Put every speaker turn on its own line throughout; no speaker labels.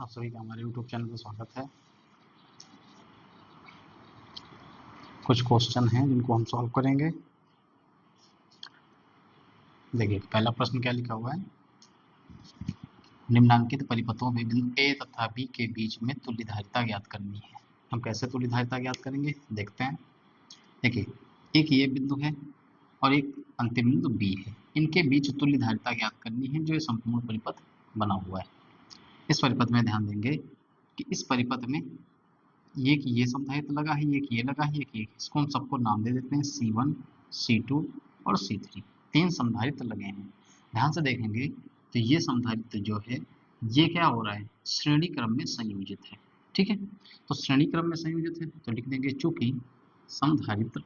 आप सभी का हमारे YouTube चैनल पर स्वागत है। कुछ क्वेश्चन हैं जिनको हम सॉल्व करेंगे। देखिए पहला प्रश्न क्या लिखा हुआ है, निम्नांकित परिपथों में बिंदु A तथा B के बीच में तुल्यधारिता ज्ञात करनी है। हम कैसे तुल्यधारिता ज्ञात करेंगे देखते हैं। देखिए एक ये बिंदु है और एक अंतिम बिंदु B है, इनके बीच तुल्यधारिता ज्ञात करनी है जो ये संपूर्ण परिपथ बना हुआ है। इस परिपथ में ध्यान देंगे कि इस परिपथ में ये संधारित्र लगा है, एक ये लगा है, एक ये। इसको हम सबको नाम दे देते हैं C1, C2 और C3। तीन संधारित्र लगे हैं। ध्यान से देखेंगे तो ये संधारित्र जो है ये क्या हो रहा है, श्रेणी क्रम में संयोजित है। ठीक है, तो श्रेणी क्रम में संयोजित है तो लिख देंगे चूंकि संधारित्र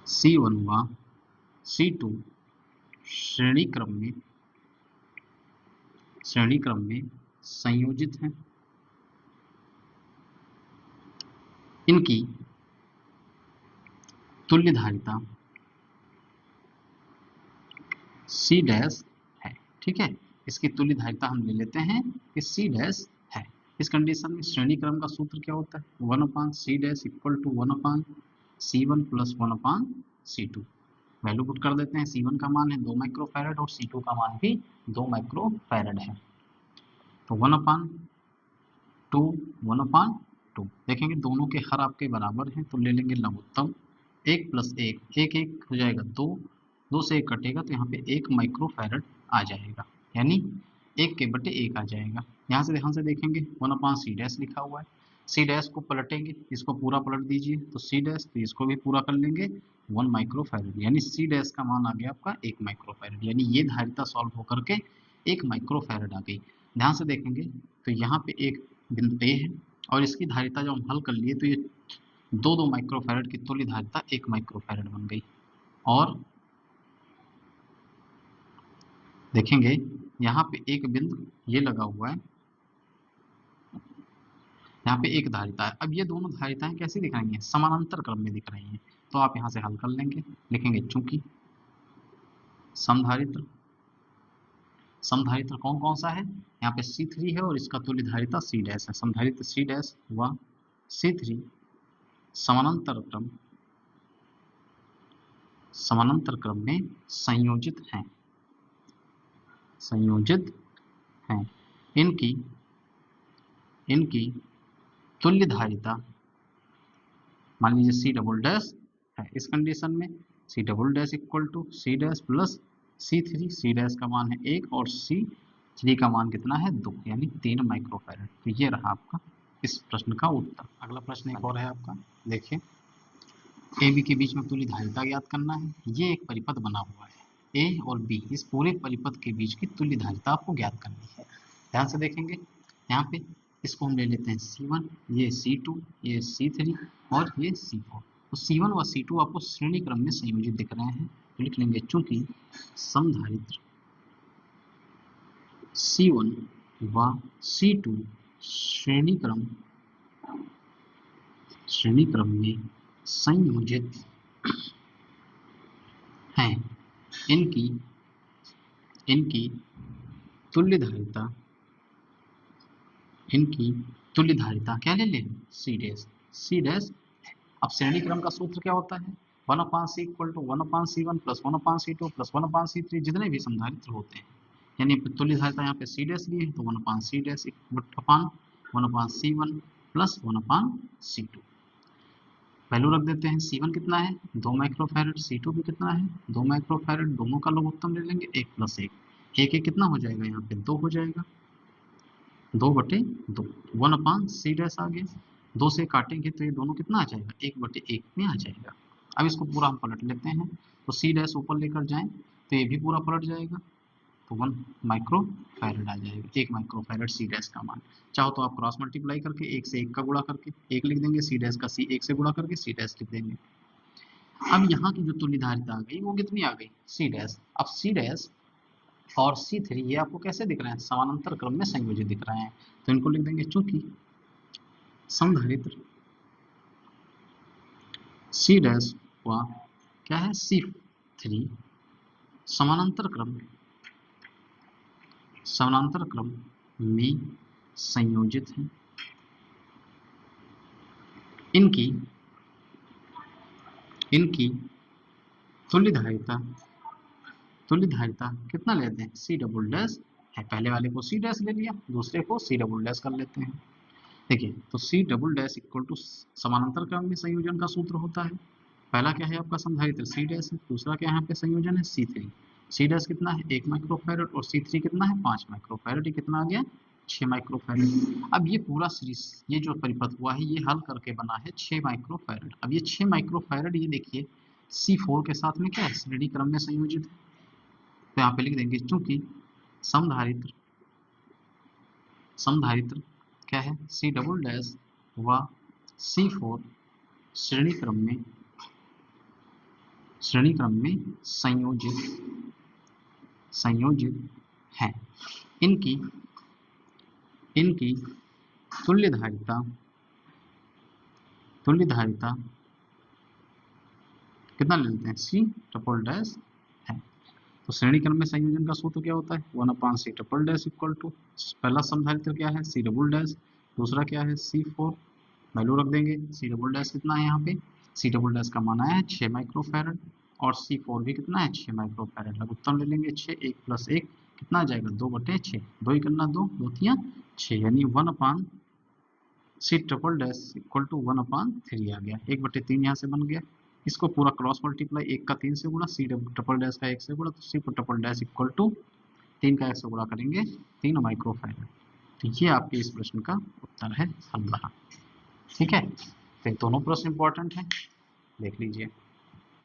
C1 व C2 श्रेणी क्रम में संयोजित है, इनकी तुल्यधारिता C डैश है। ठीक है, इसकी तुल्यधारिता हम ले लेते हैं कि C डैश है। इस कंडीशन में श्रेणी क्रम का सूत्र क्या होता है, 1/C dash equal to 1/C1 plus 1/C2। Value put कर देते हैं। C1 का मान है 2 माइक्रोफैरड और C2 का मान भी 2 माइक्रोफैरड है। तो 1/2 देखेंगे दोनों के हर आपके बराबर हैं तो ले लेंगे लघुत्तम। 1 प्लस 1 1 1 हो जाएगा 2, 2 से 1 कटेगा तो यहाँ पे 1 माइक्रोफैरड आ जाएगा, यानी 1 के बटे 1 आ जाएगा। यहाँ से ध्यान से देखेंगे 1/C डैश लिखा हुआ है, C डैश को पलटेंगे, इसको पूरा पलट दीजिए तो C डैश, तो इसको भी पूरा कर लेंगे 1 माइक्रोफैरड, यानी C डैश का मान आ गया आपका 1 माइक्रोफैरड, यानी ये धारिता सॉल्व होकर के 1 माइक्रोफैरड आ गई। ध्यान से देखेंगे तो यहाँ पे एक बिंदु A है और इसकी धारिता जब हम हल कर लिए तो ये 2 माइक्रोफैरड की तुल्य धारिता 1 माइक्रोफैरड बन गई। और देखेंगे यहाँ पे एक बिंदु ये लगा हुआ है, यहाँ पे एक धारिता है। अब ये दोनों धारिताएं कैसी दिख रही हैं, समानांतर क्रम में दिख रही हैं, तो आप यहाँ से हल कर लेंगे। लिखेंगे चूंकि समधारित्र कौन कौन सा है, यहाँ पे C3 है और इसका तुल्य धारिता C डैश है। समधारित्र C डैश व C3 समानांतर क्रम में संयोजित हैं। इनकी तुल्य धारिता मान लीजिए C डबल डैश है। इस कंडीशन में C double dash equal to C dash plus C3, C dash का मान है 1 और C3 का मान कितना है 2, यानी 3 माइक्रोफैरड। तो ये रहा आपका इस प्रश्न का उत्तर। अगला प्रश्न एक और है आपका, देखिए AB के बीच में तुल्य धारिता ज्ञात करना है। ये एक परिपथ बना हुआ है A और B, इस पूरे परिपथ के बीच की तुल्य धारिता आपको ज्ञात करनी है। ध्यान से देखेंगे यहाँ पे इसको हम ले लेते हैं C1, ये C2, ये C3 और ये C4। तो C1 व C2 आपको श्रेणी क्रम में संयोजित दिख रहे हैं तो लिख लेंगे चूंकि समधारित्र C1 व C2 श्रेणी क्रम में संयोजित हैं, इनकी तुल्य धारिता क्या ले लें, C डैश। अब श्रेणी क्रम का सूत्र क्या होता है, 1/C equal to 1/C1 plus 1/C2 plus 1/C3, जितने भी संधारित्र होते हैं, यानी तुल्य धारिता यहाँ पे C डैश लिए तो 1/C dash upon 1/C1 plus 1/C2। Value रख देते हैं। C1 कितना है 2 माइक्रोफैरड, C2 भी कितना है 2 माइक्रोफैरड, दोनों का लघुत्तम ले लेंगे 1 प्लस 1, 1 1 कितना हो जाएगा यहाँ पे 2 हो जाएगा, 2/2 1/C डैश आ गया। 2 से काटेंगे तो ये दोनों कितना आ जाएगा 1/1 में आ जाएगा। अब इसको पूरा हम पलट लेते हैं तो C डैश ऊपर लेकर जाएं तो ये भी पूरा पलट जाएगा तो 1 माइक्रोफैरड आ जाएगा, 1 माइक्रोफैरड C डैश का मान। चाहो तो आप क्रॉस मल्टीप्लाई करके 1 से 1 का गुणा करके 1 लिख देंगे, C डैश का C 1 से गुणा करके C डैश लिख देंगे। अब यहाँ की जो तुल्य धारिता आ गई वो कितनी आ गई C डैश। अब C डैश और C3 ये आपको कैसे दिख रहे हैं, समानांतर क्रम में संयोजित दिख रहे हैं, तो इनको लिख देंगे चूंकि समधारित्र C डैश व क्या है C3 समानांतर क्रम में संयोजित हैं। इनकी तुल्य धारिता कितना लेते हैं, सी डबल डैश है। पहले वाले को सी डैश ले लिया, दूसरे को सी डबल डैश कर लेते हैं। देखिए तो C double dash equal to समानांतर क्रम में संयोजन का सूत्र होता है। पहला क्या है आपका संधारित्र सी डैश है, दूसरा क्या यहाँ पे संयोजन है सी थ्री। सी डैश कितना है 1 माइक्रोफैरड और सी थ्री कितना है 5 माइक्रोफैरड। ये कितना आ गया 6 माइक्रोफैरड। अब ये पूरा सीरीज ये जो परिपथ हुआ है ये हल करके बना है 6 माइक्रोफैरड। अब ये 6 माइक्रोफैरड ये देखिए C4 के साथ में क्या है श्रेणी क्रम में संयोजित है। तो यहाँ पे लिख देंगे चूंकि समधारित्र क्या है सी डबल डैश व C4 श्रेणी क्रम में संयोजित है। इनकी तुल्य धारिता कितना ले लेते हैं सी डबल डैश है। तो श्रेणी क्रम में संयोजन का सूत्र क्या होता है 1/c double dash equal to पहला समधारित्र क्या है सी डबल डैश, दूसरा क्या है C4 वैल्यू रख देंगे। सी डबल डैश कितना है यहाँ पे सी डबल डैश का मान आया है 6 माइक्रोफैरड और C4 भी कितना है 6 माइक्रोफैरड। लघुत्तम ले लेंगे 6 1 + 1 कितना आ जाएगा 2/6 2 ही करना 2 2 तियां 6 यानी 1/c double dash equal to 1/3 आ गया। 1/3 यहाँ से बन गया। इसको पूरा क्रॉस मल्टीप्लाई 1 का 3 से गुणा सी डबल डैश का 1 से गुणा तो C double dash equal to 3 का 1 से गुणा करेंगे 3 माइक्रोफैरड। तो ये आपके इस प्रश्न का उत्तर है हल रहा। ठीक है, तो दोनों प्रश्न इंपॉर्टेंट है, देख लीजिए।